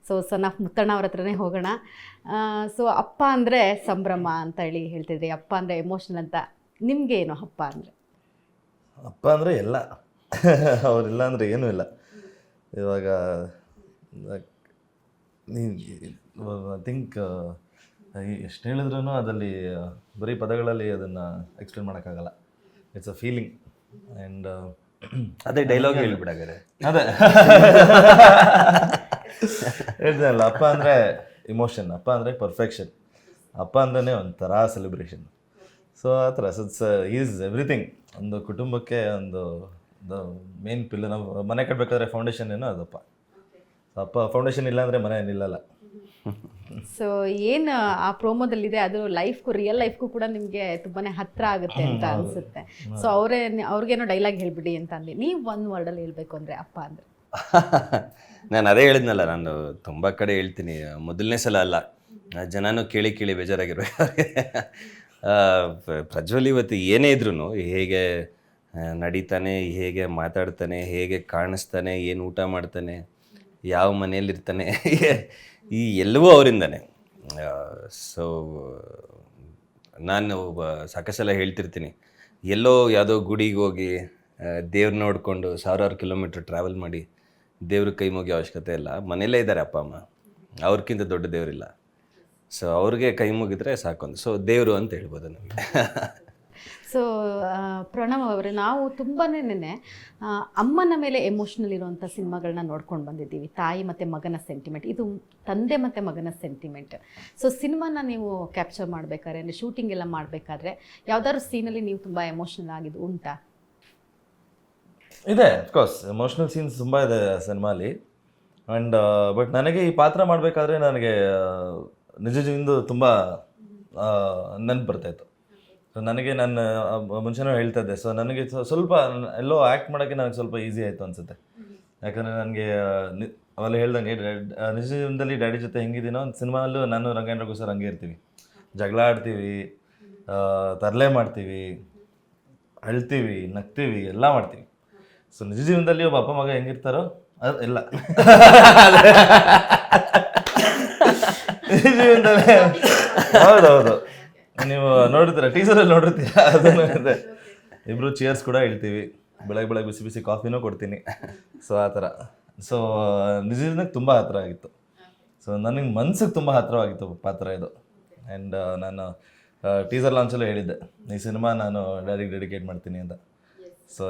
So son of Muthanna ಅವ್ರ ಹತ್ರನೇ ಹೋಗೋಣ. ಸೊ ಅಪ್ಪ ಅಂದರೆ ಸಂಭ್ರಮ ಅಂತ ಹೇಳ್ತಿದ್ರಿ, ಅಪ್ಪ ಅಂದರೆ ಎಮೋಷನಲ್ ಅಂತ. ನಿಮಗೆ ಏನು ಅಪ್ಪ ಅಂದರೆ? ಅಪ್ಪ ಅಂದರೆ ಎಲ್ಲ, ಅವರಿಲ್ಲ ಅಂದರೆ ಏನೂ ಇಲ್ಲ. ಇವಾಗ ಐ ಥಿಂಕ್ ಎಷ್ಟು ಹೇಳಿದ್ರೂ ಅದಲ್ಲಿ ಬರೀ ಪದಗಳಲ್ಲಿ ಅದನ್ನು ಎಕ್ಸ್ಪ್ಲೇನ್ ಮಾಡೋಕ್ಕಾಗಲ್ಲ. It's a feeling. ಆ್ಯಂಡ್ ಅದೇ ಡೈಲಾಗ್ ಹೇಳ್ಬಿಡಾಗಾರೆ. ಅದೇ ಹೇಳ್ತೀನಲ್ಲ, ಅಪ್ಪ ಅಂದರೆ ಇಮೋಷನ್, ಅಪ್ಪ ಅಂದರೆ ಪರ್ಫೆಕ್ಷನ್, ಅಪ್ಪ ಅಂದ್ರೆ ಒಂಥರ ಸೆಲೆಬ್ರೇಷನ್. ಸೊ ಆ ಥರ ಈಸ್ ಎವ್ರಿಥಿಂಗ್. ಒಂದು ಕುಟುಂಬಕ್ಕೆ ಒಂದು ಮೇನ್ ಪಿಲ್ಲರ್. ನಾವು ಮನೆ ಕಟ್ಟಬೇಕಾದ್ರೆ ಫೌಂಡೇಶನ್ ಏನೋ ಅದಪ್ಪ. ಅಪ್ಪ ಫೌಂಡೇಶನ್ ಇಲ್ಲ ಅಂದರೆ ಮನೆ ನಿಲ್ಲಲ್ಲ. ಸೊ ಏನು ಆ ಪ್ರೋಮೋದಲ್ಲಿದೆ ಅದು ಲೈಫ್ಗೂ, ರಿಯಲ್ ಲೈಫ್ಗೂ ಕೂಡ ನಿಮಗೆ ತುಂಬಾ ಹತ್ತಿರ ಆಗುತ್ತೆ ಅಂತ ಅನಿಸುತ್ತೆ. ಸೊ ಅವ್ರಿಗೇನೋ ಡೈಲಾಗ್ ಹೇಳ್ಬಿಡಿ ಅಂತ ಅಂದು, ನೀವು ಒಂದು ವರ್ಡಲ್ಲಿ ಹೇಳಬೇಕು ಅಂದರೆ ಅಪ್ಪ ಅಂದರೆ? ನಾನು ಅದೇ ಹೇಳಿದ್ನಲ್ಲ, ನಾನು ತುಂಬ ಕಡೆ ಹೇಳ್ತೀನಿ, ಮೊದಲನೇ ಸಲ ಅಲ್ಲ, ಜನನೂ ಕೇಳಿ ಕೇಳಿ ಬೇಜಾರಾಗಿರ್ಬೇಕು. ಪ್ರಜ್ವಲ್ ಇವತ್ತು ಏನೇ ಇದ್ರೂ ಹೇಗೆ ನಡೀತಾನೆ, ಹೇಗೆ ಮಾತಾಡ್ತಾನೆ, ಹೇಗೆ ಕಾಣಿಸ್ತಾನೆ, ಏನು ಊಟ ಮಾಡ್ತಾನೆ, ಯಾವ ಮನೆಯಲ್ಲಿರ್ತಾನೆ, ಈ ಎಲ್ಲವೂ ಅವರಿಂದಾನೆ. ಸೊ ನಾನು ಸಾಕಷ್ಟು ಸಲ ಹೇಳ್ತಿರ್ತೀನಿ, ಎಲ್ಲೋ ಯಾವುದೋ ಗುಡಿಗೆ ಹೋಗಿ ದೇವ್ರ ನೋಡಿಕೊಂಡು ಸಾವಿರಾರು ಕಿಲೋಮೀಟ್ರ್ ಟ್ರಾವೆಲ್ ಮಾಡಿ ದೇವ್ರ ಕೈ ಮುಗಿಯೋ ಅವಶ್ಯಕತೆ ಇಲ್ಲ. ಮನೆಯಲ್ಲೇ ಇದ್ದಾರೆ ಅಪ್ಪ ಅಮ್ಮ, ಅವ್ರಿಗಿಂತ ದೊಡ್ಡ ದೇವರಿಲ್ಲ. ಸೊ ಅವ್ರಿಗೆ ಕೈ ಮುಗಿದ್ರೆ ಸಾಕೊಂದು, ಸೊ ದೇವರು ಅಂತ ಹೇಳ್ಬೋದು ನಮಗೆ. ಸೊ ಪ್ರಣವ್ ಅವರೇ, ನಾವು ತುಂಬಾ ಅಮ್ಮನ ಮೇಲೆ ಎಮೋಷ್ನಲ್ ಇರುವಂಥ ಸಿನಿಮಾಗಳನ್ನ ನೋಡ್ಕೊಂಡು ಬಂದಿದ್ದೀವಿ. ತಾಯಿ ಮತ್ತು ಮಗನ ಸೆಂಟಿಮೆಂಟ್, ಇದು ತಂದೆ ಮತ್ತು ಮಗನ ಸೆಂಟಿಮೆಂಟ್. ಸೊ ಸಿನಿಮಾನ ನೀವು ಕ್ಯಾಪ್ಚರ್ ಮಾಡಬೇಕಾದ್ರೆ, ಅಂದರೆ ಶೂಟಿಂಗ್ ಎಲ್ಲ ಮಾಡಬೇಕಾದ್ರೆ ಯಾವ್ದಾದ್ರು ಸೀನಲ್ಲಿ ನೀವು ತುಂಬ ಎಮೋಷ್ನಲ್ ಆಗಿದ್ದು ಉಂಟಾ? ಇದೆ, ಅಫ್ಕೋರ್ಸ್ ಎಮೋಷ್ನಲ್ ಸೀನ್ಸ್ ತುಂಬ ಇದೆ ಸಿನಿಮಾಲಿ. ಆ್ಯಂಡ್ ಬಟ್ ನನಗೆ ಈ ಪಾತ್ರ ಮಾಡಬೇಕಾದ್ರೆ ನನಗೆ ನಿಜ ಜೀವನದ್ದು ತುಂಬ ನೆನಪು ಬರ್ತಾಯಿತ್ತು. ಸೊ ನನಗೆ ನಾನು ಮುಂಚೆನೂ ಹೇಳ್ತಾ ಇದ್ದೆ, ಸೊ ನನಗೆ ಸ್ವಲ್ಪ ಎಲ್ಲೋ ಆ್ಯಕ್ಟ್ ಮಾಡೋಕ್ಕೆ ನನಗೆ ಸ್ವಲ್ಪ ಈಸಿ ಆಯಿತು ಅನಿಸುತ್ತೆ. ಯಾಕಂದರೆ ನನಗೆ ಅವೆಲ್ಲ ಹೇಳ್ದಂಗೆ ನಿಜ ಜೀವನದಲ್ಲಿ ಡ್ಯಾಡಿ ಜೊತೆ ಹೆಂಗಿದ್ದೀನೋ ಸಿನಿಮಾಲ್ಲೂ ನಾನು ರಂಗಾಯಣ ರಘು ಸರ್ ಹಂಗೆ ಇರ್ತೀವಿ. ಜಗಳ ಆಡ್ತೀವಿ, ತರಲೆ ಮಾಡ್ತೀವಿ, ಅಳ್ತೀವಿ, ನಗ್ತೀವಿ, ಎಲ್ಲ ಮಾಡ್ತೀವಿ. ಸೊ ನಿಜ ಜೀವನದಲ್ಲಿ ಒಬ್ಬ ಅಪ್ಪ ಮಗ ಹೆಂಗಿರ್ತಾರೋ ಅದು ಇಲ್ಲ. ನಿಜ ಜೀವನದಲ್ಲಿ ಹೌದೌದು, ನೀವು ನೋಡಿರ್ತೀರ, ಟೀಸರಲ್ಲಿ ನೋಡಿರ್ತೀರ, ಅದನ್ನು ಇದೆ. ಇಬ್ಬರು ಚೇರ್ಸ್ ಕೂಡ ಹೇಳ್ತೀವಿ, ಬೆಳಗ್ಗೆ ಬೆಳಗ್ಗೆ ಬಿಸಿ ಬಿಸಿ ಕಾಫಿನೂ ಕೊಡ್ತೀನಿ. ಸೊ ಆ ಥರ. ಸೊ ನಿಜ ಜೀವನಕ್ಕೆ ತುಂಬ ಹತ್ತಿರ ಆಗಿತ್ತು. ಸೊ ನನಗೆ ಮನ್ಸಿಗೆ ತುಂಬ ಹತ್ತಿರವಾಗಿತ್ತು ಪಾತ್ರ ಇದು. ಆ್ಯಂಡ್ ನಾನು ಟೀಸರ್ ಲಾಂಚಲ್ಲೂ ಹೇಳಿದ್ದೆ, ಈ ಸಿನಿಮಾ ನಾನು ಡ್ಯಾಡಿಗೆ ಡೆಡಿಕೇಟ್ ಮಾಡ್ತೀನಿ ಅಂತ. ಸೊ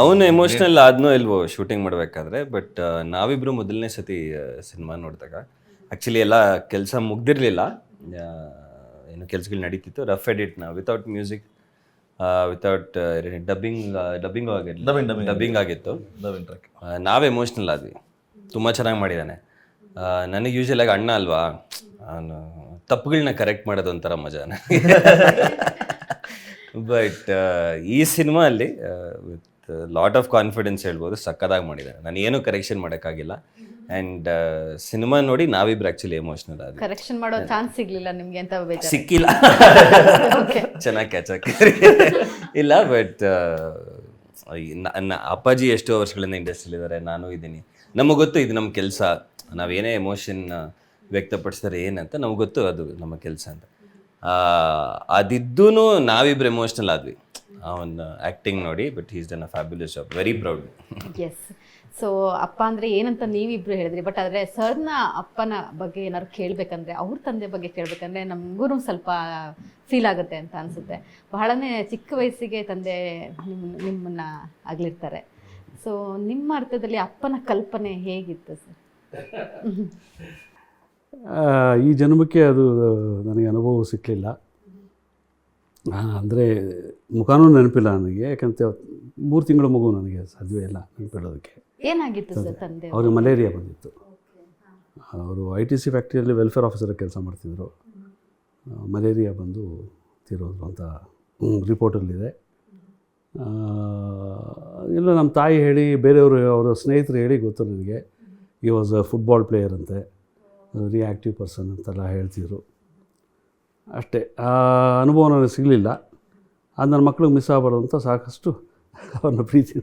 ಅವನು ಎಮೋಷ್ನಲ್ ಆದ್ನೋ ಇಲ್ವೋ ಶೂಟಿಂಗ್ ಮಾಡಬೇಕಾದ್ರೆ. ಬಟ್ ನಾವಿಬ್ಬರು ಮೊದಲನೇ ಸತಿ ಸಿನಿಮಾ ನೋಡಿದಾಗ ಆ್ಯಕ್ಚುಲಿ ಎಲ್ಲ ಕೆಲಸ ಮುಗ್ದಿರಲಿಲ್ಲ, ಏನು ಕೆಲಸಗಳು ನಡೀತಿತ್ತು. ರಫ್ ಎಡಿಟ್ನ ವಿತೌಟ್ ಮ್ಯೂಸಿಕ್, ವಿತೌಟ್ ಡಬ್ಬಿಂಗ್ ಆಗಿತ್ತು. ನಾವೇ ಎಮೋಷ್ನಲ್ ಆದ್ವಿ, ತುಂಬ ಚೆನ್ನಾಗಿ ಮಾಡಿದ್ದಾನೆ. ನನಗೆ ಯೂಶಲಾಗಿ ಅಣ್ಣ ಅಲ್ವಾ, ಅವನು ತಪ್ಪುಗಳನ್ನ ಕರೆಕ್ಟ್ ಮಾಡೋದು ಒಂಥರ ಮಜಾ. ಬಟ್ ಈ ಸಿನಿಮಾ ಅಲ್ಲಿ ವಿತ್ ಲಾಟ್ ಆಫ್ ಕಾನ್ಫಿಡೆನ್ಸ್ ಹೇಳ್ಬೋದು, ಸಕ್ಕದಾಗಿ ಮಾಡಿದ್ದಾರೆ. ನಾನು ಏನೂ ಕರೆಕ್ಷನ್ ಮಾಡೋಕ್ಕಾಗಿಲ್ಲ. ಆ್ಯಂಡ್ ಸಿನಿಮಾ ನೋಡಿ ನಾವಿಬ್ರು ಆ್ಯಕ್ಚುಲಿ ಎಮೋಷ್ನಲ್ ಆದ್ವಿ. ಕರೆಕ್ಷನ್ ಮಾಡೋ ಚಾನ್ಸ್ ಸಿಗಲಿಲ್ಲ ನಿಮಗೆ ಅಂತ? ಸಿಕ್ಕಿಲ್ಲ, ಚೆನ್ನಾಗಿ ಕ್ಯಾಚ್ ಆಗ್ತಿದ್ರಿ. ಇಲ್ಲ, ಬಟ್ ಅಪ್ಪಾಜಿ ಎಷ್ಟೋ ವರ್ಷಗಳಿಂದ ಇಂಡಸ್ಟ್ರಿಲಿದ್ದಾರೆ, ನಾನು ಇದ್ದೀನಿ. ನಮಗೆ ಗೊತ್ತು ಇದು ನಮ್ಮ ಕೆಲಸ, ನಾವೇನೇ ಎಮೋಷನ್ ವ್ಯಕ್ತಪಡಿಸಿದ್ರೆ ಏನಂತ ನಮ್ಗೆ ಗೊತ್ತು, ಅದು ನಮ್ಮ ಕೆಲಸ ಅಂತ. ಅದಿದ್ದೂ ನಾವಿಬ್ರು ಎಮೋಷ್ನಲ್ ಆದ್ವಿ ಅವನ ಆ್ಯಕ್ಟಿಂಗ್ ನೋಡಿ. But is done a fabulous job, very proud. Yes. So ಅಪ್ಪ ಅಂದರೆ ಏನಂತ ನೀವಿಬ್ರು ಹೇಳಿದ್ರಿ, ಬಟ್ ಆದರೆ ಸರ್ನ ಅಪ್ಪನ ಬಗ್ಗೆ ಏನಾದ್ರು ಕೇಳಬೇಕಂದ್ರೆ, ಅವ್ರ ತಂದೆ ಬಗ್ಗೆ ಕೇಳಬೇಕಂದ್ರೆ ನಮಗೂ ಸ್ವಲ್ಪ ಫೀಲ್ ಆಗುತ್ತೆ ಅಂತ ಅನಿಸುತ್ತೆ. ಬಹಳನೇ ಚಿಕ್ಕ ವಯಸ್ಸಿಗೆ ತಂದೆ ನಿಮ್ಮನ್ನು ಅಗಲಿರ್ತಾರೆ. ಸೊ ನಿಮ್ಮ ಅರ್ಥದಲ್ಲಿ ಅಪ್ಪನ ಕಲ್ಪನೆ ಹೇಗಿತ್ತು ಸರ್? ಈ ಜನ್ಮಕ್ಕೆ ಅದು ನನಗೆ ಅನುಭವ ಸಿಕ್ಕಲಿಲ್ಲ. ಅಂದರೆ ಮುಖಾನೂ ನೆನಪಿಲ್ಲ ನನಗೆ, ಯಾಕಂತ 3 ತಿಂಗಳ ಮಗು, ನನಗೆ ಸಾಧ್ಯವೇ ಇಲ್ಲ ನೆನಪಿಡೋದಕ್ಕೆ. ಏನಾಗಿತ್ತು ಸರ್ ತಂದೆ? ಅವ್ರಿಗೆ ಮಲೇರಿಯಾ ಬಂದಿತ್ತು. ಅವರು ITC ಫ್ಯಾಕ್ಟ್ರಿಯಲ್ಲಿ ವೆಲ್ಫೇರ್ ಆಫೀಸರ್ ಕೆಲಸ ಮಾಡ್ತಿದ್ರು. ಮಲೇರಿಯಾ ಬಂದು ತೀರೋದ್ರು ಅಂತ ರಿಪೋರ್ಟಲ್ಲಿದೆ. ಇಲ್ಲ ನಮ್ಮ ತಾಯಿ ಹೇಳಿ, ಬೇರೆಯವರು ಅವರ ಸ್ನೇಹಿತರು ಹೇಳಿ ಗೊತ್ತು ನನಗೆ. ಈ ವಾಸ್ ಅ ಫುಟ್ಬಾಲ್ ಪ್ಲೇಯರ್ ಅಂತೆ, ವೆರಿ ಆ್ಯಕ್ಟಿವ್ ಪರ್ಸನ್ ಅಂತೆಲ್ಲ ಹೇಳ್ತಿದ್ರು. ಅಷ್ಟೇ, ಆ ಅನುಭವ ನನಗೆ ಸಿಗಲಿಲ್ಲ. ಅದು ನನ್ನ ಮಕ್ಳಿಗೆ ಮಿಸ್ ಆಗಬಾರ್ದು ಅಂತ ಸಾಕಷ್ಟು ಅವ್ರನ್ನ ಪ್ರೀತಿ.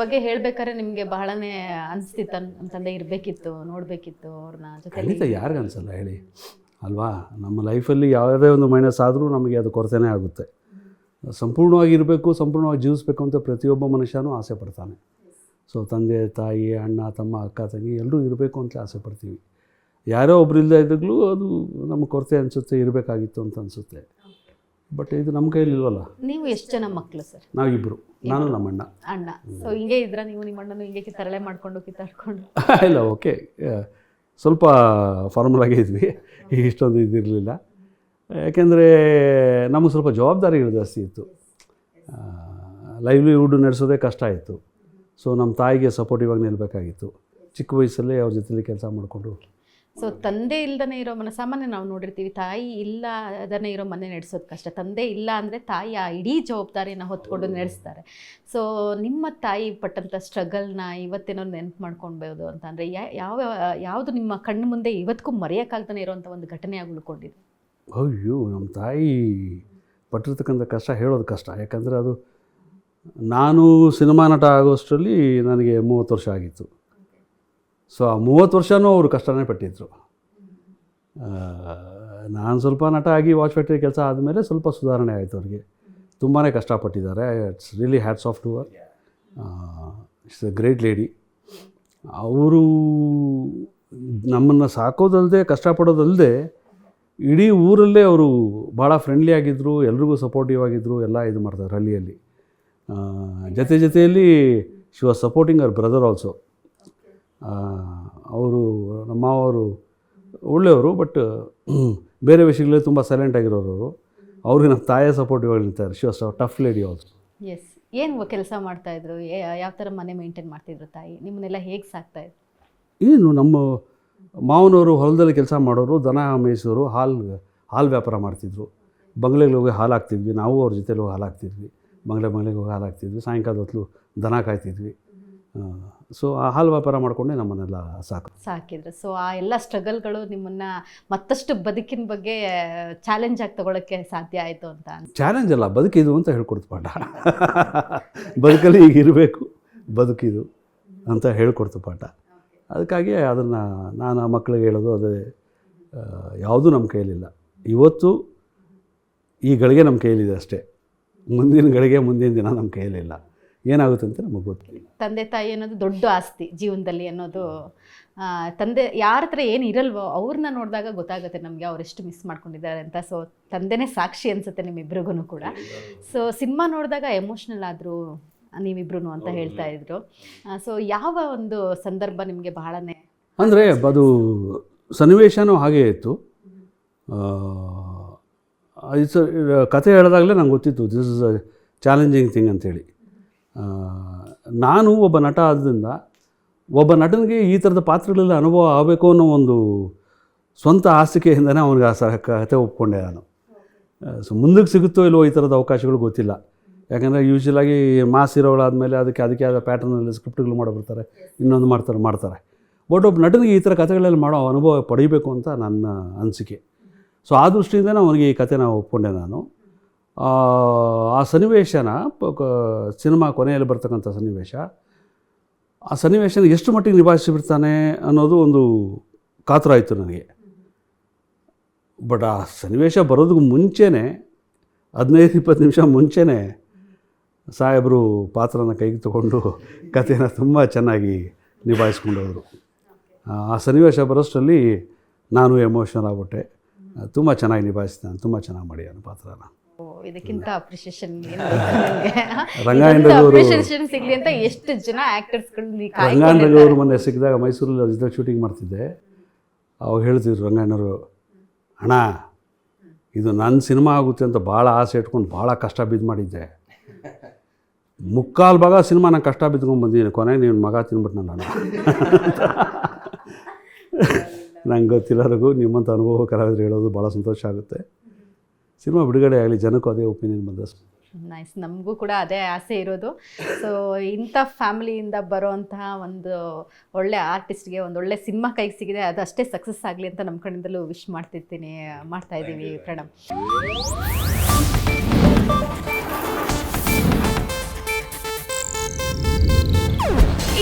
ಬಗ್ಗೆ ಹೇಳ್ಬೇಕಾದ್ರೆ ನಿಮ್ಗೆ ಬಹಳನೇ ಅನಿಸ್ತಿತ್ತು ನಮ್ಮ ತಂದೆ ಇರಬೇಕಿತ್ತು, ನೋಡಬೇಕಿತ್ತು ಅವ್ರನ್ನ ಜೊತೆ. ಖಂಡಿತ ಯಾರಿಗೂ ಅನಿಸಲ್ಲ ಹೇಳಿ ಅಲ್ವಾ. ನಮ್ಮ ಲೈಫಲ್ಲಿ ಯಾವುದೇ ಒಂದು ಮೈನಸ್ ಆದರೂ ನಮಗೆ ಅದು ಕೊರತೆನೇ ಆಗುತ್ತೆ. ಸಂಪೂರ್ಣವಾಗಿ ಇರಬೇಕು, ಸಂಪೂರ್ಣವಾಗಿ ಜೀವಿಸ್ಬೇಕು ಅಂತ ಪ್ರತಿಯೊಬ್ಬ ಮನುಷ್ಯನೂ ಆಸೆ ಪಡ್ತಾನೆ. ಸೊ ತಂದೆ ತಾಯಿ ಅಣ್ಣ ತಮ್ಮ ಅಕ್ಕ ತಂಗಿ ಎಲ್ಲರೂ ಇರಬೇಕು ಅಂತ ಆಸೆ ಪಡ್ತೀವಿ. ಯಾರೋ ಒಬ್ರು ಇಲ್ಲದೆ ಇದ್ದಾಗಲೂ ಅದು ನಮ್ಮ ಕೊರತೆ ಅನಿಸುತ್ತೆ, ಇರಬೇಕಾಗಿತ್ತು ಅಂತ ಅನಿಸುತ್ತೆ. ಬಟ್ ಇದು ನಮ್ಮ ಕೈಯಲ್ಲಿ ಇಲ್ವಲ್ಲ. ನೀವು ಎಷ್ಟು ಜನ ಮಕ್ಕಳು ಸರ್? ನಾವಿಬ್ಬರು, ನಾನು ನಮ್ಮ ಅಣ್ಣ. ಸೊ ಹಿಂಗೆ ಇದ್ರ ನೀವು ನಿಮ್ಮ ಅಣ್ಣನು ಹಿಂಗೆ ತರಳೆ ಮಾಡ್ಕೊಂಡು ಕಿತ್ತಾಡ್ಕೊಂಡು? ಇಲ್ಲ, ಓಕೆ, ಸ್ವಲ್ಪ ಫಾರ್ಮಲ್ ಆಗೇ ಇದ್ವಿ, ಇಷ್ಟೊಂದು ಇದಿರಲಿಲ್ಲ. ಯಾಕೆಂದರೆ ನಮಗೆ ಸ್ವಲ್ಪ ಜವಾಬ್ದಾರಿಗಳು ಜಾಸ್ತಿ ಇತ್ತು. ಲೈವ್ಲಿಹುಡ್ ನಡೆಸೋದೇ ಕಷ್ಟ ಇತ್ತು. ಸೊ ನಮ್ಮ ತಾಯಿಗೆ ಸಪೋರ್ಟಿವ್ ಆಗಿ ನಿಲ್ಲಬೇಕಾಗಿತ್ತು. ಚಿಕ್ಕ ವಯಸ್ಸಲ್ಲೇ ಅವ್ರ ಜೊತೆಲಿ ಕೆಲಸ ಮಾಡಿಕೊಂಡು. ಸೊ ತಂದೆ ಇಲ್ದೇ ಇರೋ ಮನೆ ಸಾಮಾನ್ಯ ನಾವು ನೋಡಿರ್ತೀವಿ, ತಾಯಿ ಇಲ್ಲ ಅದನ್ನೇ ಇರೋ ಮನೆ ನಡೆಸೋದು ಕಷ್ಟ. ತಂದೆ ಇಲ್ಲ ಅಂದರೆ ತಾಯಿ ಆ ಇಡೀ ಜವಾಬ್ದಾರಿಯನ್ನು ಹೊತ್ಕೊಂಡು ನಡೆಸ್ತಾರೆ. ಸೊ ನಿಮ್ಮ ತಾಯಿ ಪಟ್ಟಂಥ ಸ್ಟ್ರಗಲ್ನ ಇವತ್ತೇನೋ ನೆನಪು ಮಾಡ್ಕೊಳ್ಬೋದು ಅಂತ ಅಂದರೆ ಯಾವುದು ನಿಮ್ಮ ಕಣ್ಣು ಮುಂದೆ ಇವತ್ತಿಗೂ ಮರೆಯೋಕ್ಕಾಗ್ದೇ ಇರೋವಂಥ ಒಂದು ಘಟನೆಯಾಗಿ ಉಳ್ಕೊಂಡಿದೆ? ಅಯ್ಯೋ, ನಮ್ಮ ತಾಯಿ ಪಟ್ಟಿರ್ತಕ್ಕಂಥ ಕಷ್ಟ ಹೇಳೋದು ಕಷ್ಟ. ಯಾಕಂದರೆ ಅದು ನಾನು ಸಿನಿಮಾ ನಟ ಆಗೋಷ್ಟರಲ್ಲಿ ನನಗೆ 30 ವರ್ಷ ಆಗಿತ್ತು. ಸೊ ಆ 30 ವರ್ಷವೂ ಅವರು ಕಷ್ಟನೇ ಪಟ್ಟಿದ್ರು. ನಾನು ಸ್ವಲ್ಪ ನಟ ಆಗಿ ವಾಚ್ ಫ್ಯಾಕ್ಟ್ರಿ ಕೆಲಸ ಆದಮೇಲೆ ಸ್ವಲ್ಪ ಸುಧಾರಣೆ ಆಯಿತು. ಅವ್ರಿಗೆ ತುಂಬಾ ಕಷ್ಟಪಟ್ಟಿದ್ದಾರೆ. It's really hats off to her. It's a great lady. ಅವರು ನಮ್ಮನ್ನು ಸಾಕೋದಲ್ಲದೆ ಕಷ್ಟಪಡೋದಲ್ಲದೆ ಇಡೀ ಊರಲ್ಲೇ ಅವರು ಭಾಳ ಫ್ರೆಂಡ್ಲಿ ಆಗಿದ್ದರು, ಎಲ್ರಿಗೂ ಸಪೋರ್ಟಿವ್ ಆಗಿದ್ದರು, ಎಲ್ಲ ಇದು ಮಾಡ್ತಾರೆ ಹಳ್ಳಿಯಲ್ಲಿ. ಜೊತೆಯಲ್ಲಿ she was supporting hour brother also. ಅವರು ನಮ್ಮ ಮಾವರು ಒಳ್ಳೆಯವರು, ಬಟ್ ಬೇರೆ ವಿಷಯಗಳಲ್ಲಿ ತುಂಬ ಸೈಲೆಂಟ್ ಆಗಿರೋರು. ಅವ್ರಿಗೆ ನಮ್ಮ ತಾಯಿಯ ಸಪೋರ್ಟಿವ್ ಆಗಿ ನಿಂತಾರೆ. She was tough lady also. Yes. ಏನು ಕೆಲಸ ಮಾಡ್ತಾಯಿದ್ರು? ಯಾವ ಥರ ಮನೆ ಮೇಂಟೈನ್ ಮಾಡ್ತಿದ್ರು ತಾಯಿ? ನಿಮ್ಮನ್ನೆಲ್ಲ ಹೇಗೆ ಸಾಕ್ತಾಯಿದ್ರು? ಏನು, ನಮ್ಮ ಮಾವನವರು ಹೊಲದಲ್ಲಿ ಕೆಲಸ ಮಾಡೋರು, ದನ ಮೇಯಿಸೋರು, ಹಾಲು ವ್ಯಾಪಾರ ಮಾಡ್ತಿದ್ರು. ಬಂಗ್ಲೆಗೆ ಹೋಗಿ ಹಾಲು ಹಾಕ್ತಿದ್ವಿ, ನಾವು ಅವ್ರ ಜೊತೆಲಿ ಹೋಗಿ ಹಾಲು ಹಾಕ್ತಿದ್ವಿ. ಬಂಗ್ಲೆಗೆ ಹೋಗಿ ಹಾಲು ಹಾಕ್ತಿದ್ವಿ, ಸಾಯಂಕಾಲದ ಹೊತ್ತು ದನ ಕಾಯ್ತಿದ್ವಿ. ಸೊ ಆ ಹಾಲು ವ್ಯಾಪಾರ ಮಾಡಿಕೊಂಡೆ ನಮ್ಮನ್ನೆಲ್ಲ ಸಾಕಿದ್ರು. ಸೊ ಆ ಎಲ್ಲ ಸ್ಟ್ರಗಲ್ಗಳು ನಿಮ್ಮನ್ನು ಮತ್ತಷ್ಟು ಬದುಕಿನ ಬಗ್ಗೆ ಚಾಲೆಂಜ್ ಆಗಿ ತಗೊಳ್ಳೋಕ್ಕೆ ಸಾಧ್ಯ ಆಯಿತು ಅಂತ? ಚಾಲೆಂಜ್ ಅಲ್ಲ, ಬದುಕಿದು ಅಂತ ಹೇಳ್ಕೊಡ್ತು ಪಾಠ. ಬದುಕಲ್ಲಿ ಈಗ ಇರಬೇಕು, ಬದುಕಿದು ಅಂತ ಹೇಳ್ಕೊಡ್ತು ಪಾಠ. ಅದಕ್ಕಾಗಿ ಅದನ್ನು ನಾನು ಮಕ್ಕಳಿಗೆ ಹೇಳೋದು ಅದೇ, ಯಾವುದೂ ನಮ್ಮ ಕೈಯಲ್ಲಿಲ್ಲ. ಇವತ್ತು ಈ ಗಳಿಗೆ ನಮ್ಮ ಕೈಯಲ್ಲಿದೆ ಅಷ್ಟೇ. ಮುಂದಿನ ಗಳಿಗೆ, ಮುಂದಿನ ದಿನ ನಮ್ಮ ಕೈಯಲ್ಲಿಲ್ಲ. ಏನಾಗುತ್ತೆ ಅಂತ ನಮಗೆ ಗೊತ್ತಿಲ್ಲ. ತಂದೆ ತಾಯಿ ಅನ್ನೋದು ದೊಡ್ಡ ಆಸ್ತಿ ಜೀವನದಲ್ಲಿ ಅನ್ನೋದು. ತಂದೆ ಯಾರ ಹತ್ರ ಏನು ಇರಲ್ವೋ ಅವ್ರನ್ನ ನೋಡಿದಾಗ ಗೊತ್ತಾಗುತ್ತೆ ನಮಗೆ ಅವರೆಷ್ಟು ಮಿಸ್ ಮಾಡ್ಕೊಂಡಿದ್ದಾರೆ ಅಂತ. ಸೊ ತಂದೆನೇ ಸಾಕ್ಷಿ ಅನಿಸುತ್ತೆ ನಿಮ್ಮಿಬ್ರಿಗೂ ಕೂಡ. ಸೊ ಸಿನಿಮಾ ನೋಡಿದಾಗ ಎಮೋಷ್ನಲ್ ಆದರು ನೀವಿಬ್ರು ಅಂತ ಹೇಳ್ತಾ ಇದ್ರು. ಸೊ ಯಾವ ಒಂದು ಸಂದರ್ಭ ನಿಮಗೆ ಬಹಳನೇ ಅಂದರೆ ಅದು ಸನ್ನಿವೇಶನೂ ಹಾಗೇ ಇತ್ತು. ಕತೆ ಹೇಳಿದಾಗಲೇ ನಂಗೆ ಗೊತ್ತಿತ್ತು this is a challenging thing ಅಂಥೇಳಿ. ನಾನು ಒಬ್ಬ ನಟ ಆದ್ದರಿಂದ ಒಬ್ಬ ನಟನಿಗೆ ಈ ಥರದ ಪಾತ್ರಗಳೆಲ್ಲ ಅನುಭವ ಆಗಬೇಕು ಅನ್ನೋ ಒಂದು ಸ್ವಂತ ಆಸಕ್ತಿಯಿಂದನೇ ಅವನಿಗೆ ಆ ಕತೆ ಒಪ್ಕೊಂಡೆ ನಾನು. ಸೊ ಮುಂದಕ್ಕೆ ಸಿಗುತ್ತೋ ಇಲ್ಲವೋ ಈ ಥರದ ಅವಕಾಶಗಳು ಗೊತ್ತಿಲ್ಲ. ಯಾಕಂದರೆ ಯೂಶ್ವಲಾಗಿ ಮಾಸ್ ಹೀರೋಗಳಾದಮೇಲೆ ಅದಕ್ಕೆ ಆದ ಪ್ಯಾಟರ್ನಲ್ಲಿ ಸ್ಕ್ರಿಪ್ಟ್ಗಳು ಮಾಡಿಬಿಡ್ತಾರೆ, ಇನ್ನೊಂದು ಮಾಡ್ತಾರೆ. ಬಟ್ ಒಬ್ಬ ನಟನಿಗೆ ಈ ಥರ ಕಥೆಗಳಲ್ಲಿ ಮಾಡೋ ಅನುಭವ ಪಡೀಬೇಕು ಅಂತ ನನ್ನ ಅನಿಸಿಕೆ. ಸೊ ಆ ದೃಷ್ಟಿಯಿಂದನೇ ಅವನಿಗೆ ಈ ಕಥೆನ ಒಪ್ಕೊಂಡೆ ನಾನು. ಆ ಸನ್ನಿವೇಶನ ಸಿನಿಮಾ ಕೊನೆಯಲ್ಲಿ ಬರ್ತಕ್ಕಂಥ ಸನ್ನಿವೇಶ, ಆ ಸನ್ನಿವೇಶನ ಎಷ್ಟು ಮಟ್ಟಿಗೆ ನಿಭಾಯಿಸಿಬಿಡ್ತಾನೆ ಅನ್ನೋದು ಒಂದು ಕಾತರ ಆಯಿತು ನನಗೆ. ಬಟ್ ಆ ಸನ್ನಿವೇಶ ಬರೋದಕ್ಕೆ ಮುಂಚೆನೇ 15-20 ನಿಮಿಷ ಮುಂಚೆನೇ ಸಾಹೇಬರು ಪಾತ್ರನ ಕೈಗೆ ತಗೊಂಡು ಕಥೆನ ತುಂಬ ಚೆನ್ನಾಗಿ ನಿಭಾಯಿಸ್ಕೊಂಡವರು. ಆ ಸನ್ನಿವೇಶ ಬರೋಷ್ಟರಲ್ಲಿ ನಾನು ಎಮೋಷನಲ್ ಆಗ್ಬಿಟ್ಟೆ. ತುಂಬ ಚೆನ್ನಾಗಿ ನಿಭಾಯಿಸ್ತಾನೆ, ತುಂಬ ಚೆನ್ನಾಗಿ ಮಾಡಿ ಅನ್ನೋ ಪಾತ್ರನ. ಇದಕ್ಕಿಂತ ಅಪ್ರಿಷಿಯೇಷನ್ ಸಿಗಲಿ ಅಂತ ಎಷ್ಟು ಜನ ಆ್ಯಕ್ಟರ್ಸ್ಗಳು ರಂಗಾಯಣರವರು ಮೊನ್ನೆ ಸಿಕ್ಕಿದಾಗ ಮೈಸೂರಲ್ಲಿ ಅವ್ರ ಜೊತೆ ಶೂಟಿಂಗ್ ಮಾಡ್ತಿದ್ದೆ. ಅವಾಗ ಹೇಳ್ತಿದ್ರು ರಂಗಾಯಣರು, ಅಣ್ಣ ಇದು ನನ್ನ ಸಿನಿಮಾ ಆಗುತ್ತೆ ಅಂತ ಭಾಳ ಆಸೆ ಇಟ್ಕೊಂಡು ಭಾಳ ಕಷ್ಟ ಬಿದ್ದು ಮಾಡಿದ್ದೆ. 3/4 ಭಾಗ ಸಿನಿಮಾ ನಾನು ಕಷ್ಟ ಬಿದ್ಕೊಂಡು ಬಂದಿದ್ದೀನಿ, ಕೊನೆಗೆ ನೀನು ಮಗ ತಿನ್ಬಿಟ್ನಲ್ಲ ನಾನು. ನಂಗೆ ಗೊತ್ತಿಲ್ಲರಿಗೂ ನಿಮ್ಮಂಥ ಅನುಭವ ಕಲಾವಿದರು ಹೇಳೋದು ಭಾಳ ಸಂತೋಷ ಆಗುತ್ತೆ. ಸಿನಿಮಾ ಬಿಡುಗಡೆ ಆಗಲಿ, ಜನಕ್ಕೂ ಅದೇ ಒಪಿನಿಯನ್ ಬಂದ. ನೈಸ್. ನಮಗೂ ಕೂಡ ಅದೇ ಆಸೆ ಇರೋದು. ಸೊ ಇಂಥ ಫ್ಯಾಮಿಲಿಯಿಂದ ಬರೋವಂತಹ ಒಂದು ಒಳ್ಳೆ ಆರ್ಟಿಸ್ಟ್ಗೆ ಒಂದು ಒಳ್ಳೆ ಸಿನಿಮಾ ಕೈಗೆ ಸಿಗಿದೆ, ಅದು ಅಷ್ಟೇ ಸಕ್ಸಸ್ ಆಗಲಿ ಅಂತ ನಮ್ಮ ಕಡೆಯಿಂದಲೂ ವಿಶ್ ಮಾಡ್ತಾ ಇದ್ದೀವಿ ಪ್ರಣಮ್.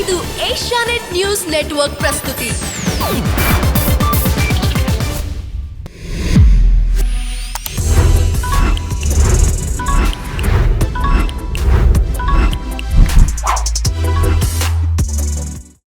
ಇದು ಏಷ್ಯಾನೆಟ್ ನ್ಯೂಸ್ ನೆಟ್ವರ್ಕ್ ಪ್ರಸ್ತುತಿ.